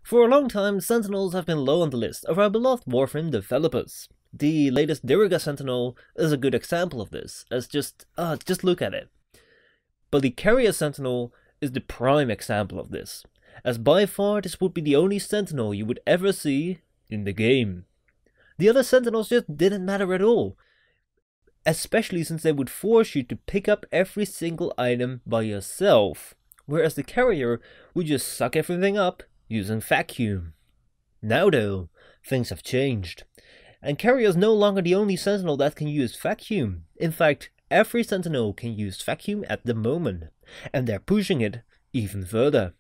For a long time, Sentinels have been low on the list of our beloved Warframe developers. The latest Diriga Sentinel is a good example of this, as just look at it. But the Carrier Sentinel is the prime example of this, as by far this would be the only Sentinel you would ever see in the game. The other Sentinels just didn't matter at all, especially since they would force you to pick up every single item by yourself, whereas the Carrier would just suck everything up using vacuum. Now though, things have changed, and Carrier is no longer the only Sentinel that can use vacuum. In fact, every Sentinel can use vacuum at the moment, and they're pushing it even further.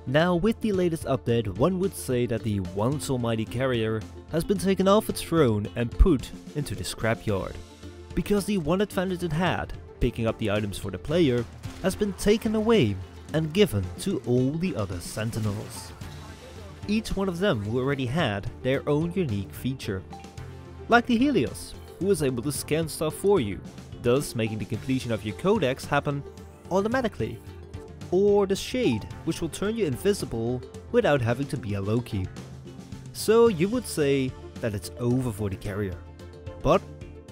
Now with the latest update, one would say that the once almighty Carrier has been taken off its throne and put into the scrapyard, because the one advantage it had, picking up the items for the player, has been taken away and given to all the other Sentinels. Each one of them who already had their own unique feature. Like the Helios, who was able to scan stuff for you, thus making the completion of your codex happen automatically. Or the Shade, which will turn you invisible without having to be a Loki. So you would say that it's over for the Carrier. But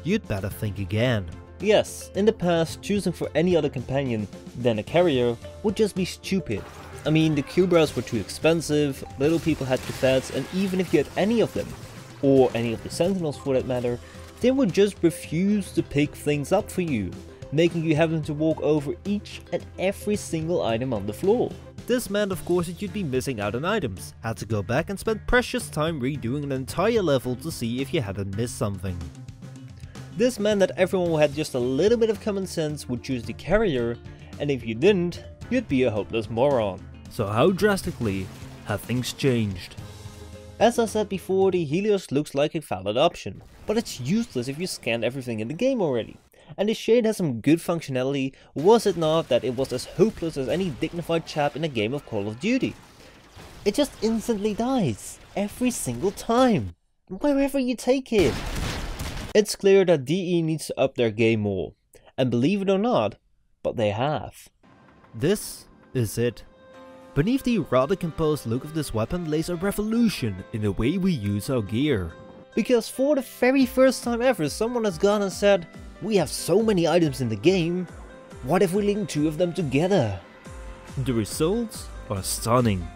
you'd better think again. Yes, in the past, choosing for any other companion than a Carrier would just be stupid. I mean, the Cubras were too expensive, little people had cathets, and even if you had any of them, or any of the Sentinels for that matter, they would just refuse to pick things up for you, making you having to walk over each and every single item on the floor. This meant of course that you'd be missing out on items, had to go back and spend precious time redoing an entire level to see if you hadn't missed something. This meant that everyone who had just a little bit of common sense would choose the Carrier, and if you didn't, you'd be a hopeless moron. So how drastically have things changed? As I said before, the Helios looks like a valid option, but it's useless if you scanned everything in the game already. And the Shade has some good functionality, was it not that it was as hopeless as any dignified chap in a game of Call of Duty. It just instantly dies, every single time, wherever you take it. It's clear that DE needs to up their game more, and believe it or not, but they have. This is it. Beneath the rather composed look of this weapon lays a revolution in the way we use our gear. Because for the very first time ever, someone has gone and said, we have so many items in the game, what if we link two of them together? The results are stunning.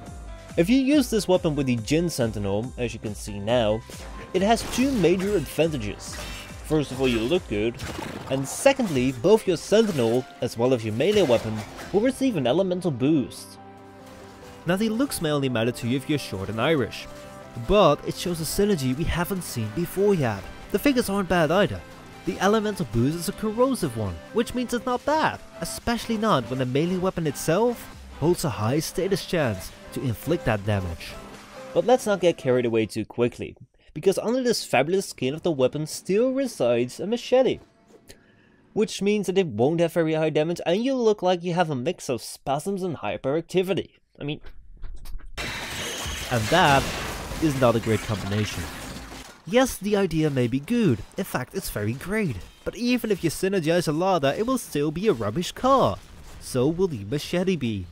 If you use this weapon with the Jin Sentinel, as you can see now, it has two major advantages. First of all, you look good, and secondly, both your Sentinel as well as your melee weapon will receive an elemental boost. Now the looks may only matter to you if you're short and Irish, but it shows a synergy we haven't seen before yet. The figures aren't bad either. The elemental boost is a corrosive one, which means it's not bad, especially not when the melee weapon itself holds a high status chance to inflict that damage. But let's not get carried away too quickly, because under this fabulous skin of the weapon still resides a machete. Which means that it won't have very high damage and you'll look like you have a mix of spasms and hyperactivity. I mean, and that is not a great combination. Yes, the idea may be good, in fact it's very great, but even if you synergize a Lada, it will still be a rubbish car. So will the machete be.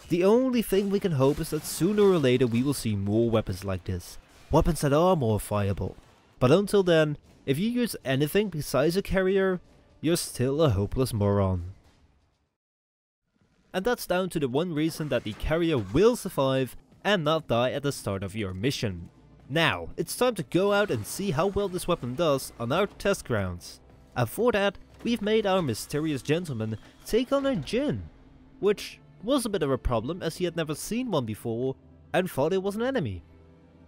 The only thing we can hope is that sooner or later we will see more weapons like this. Weapons that are more fireable. But until then, if you use anything besides a Carrier, you're still a hopeless moron. And that's down to the one reason that the Carrier will survive and not die at the start of your mission. Now, it's time to go out and see how well this weapon does on our test grounds. And for that, we've made our mysterious gentleman take on a Jin, which was a bit of a problem as he had never seen one before and thought it was an enemy.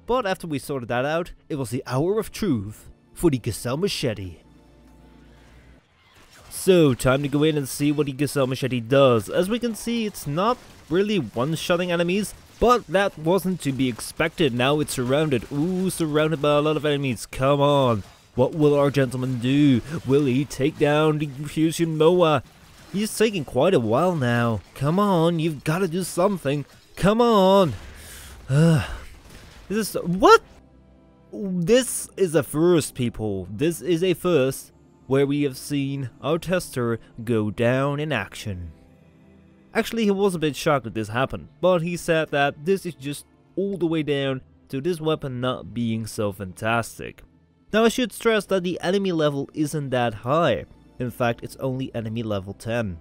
But after we sorted that out, it was the hour of truth for the Gazal Machete. So, time to go in and see what the Gazal Machete does. As we can see, it's not really one-shotting enemies, but that wasn't to be expected. Now it's surrounded. Ooh, surrounded by a lot of enemies. Come on. What will our gentleman do? Will he take down the Fusion Moa? He's taking quite a while now. Come on, you've got to do something. Come on. What? This is a first, people. This is a first where we have seen our tester go down in action. Actually, he was a bit shocked that this happened, but he said that this is just all the way down to this weapon not being so fantastic. Now I should stress that the enemy level isn't that high. In fact, it's only enemy level 10.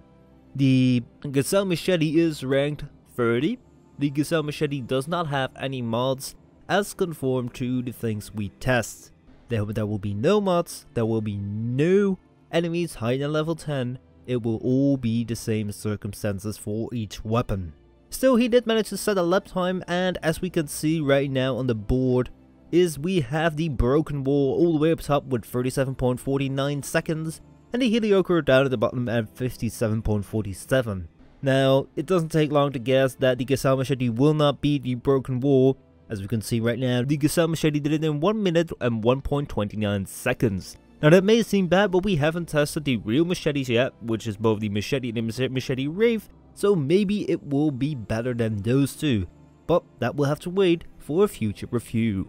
The Gazal Machete is ranked 30. The Gazal Machete does not have any mods as conformed to the things we test. There will be no mods, there will be no enemies higher than level 10. It will all be the same circumstances for each weapon. Still, he did manage to set a lap time, and as we can see right now on the board, we have the broken wall all the way up top with 37.49 seconds, and the Helioker down at the bottom at 57.47. Now, it doesn't take long to guess that the Gazal Machete will not beat the broken wall. As we can see right now, the Gazal Machete did it in 1 minute and 1.29 seconds. Now that may seem bad, but we haven't tested the real machetes yet, which is both the Machete and the Machete Wraith, so maybe it will be better than those two. But that will have to wait for a future review.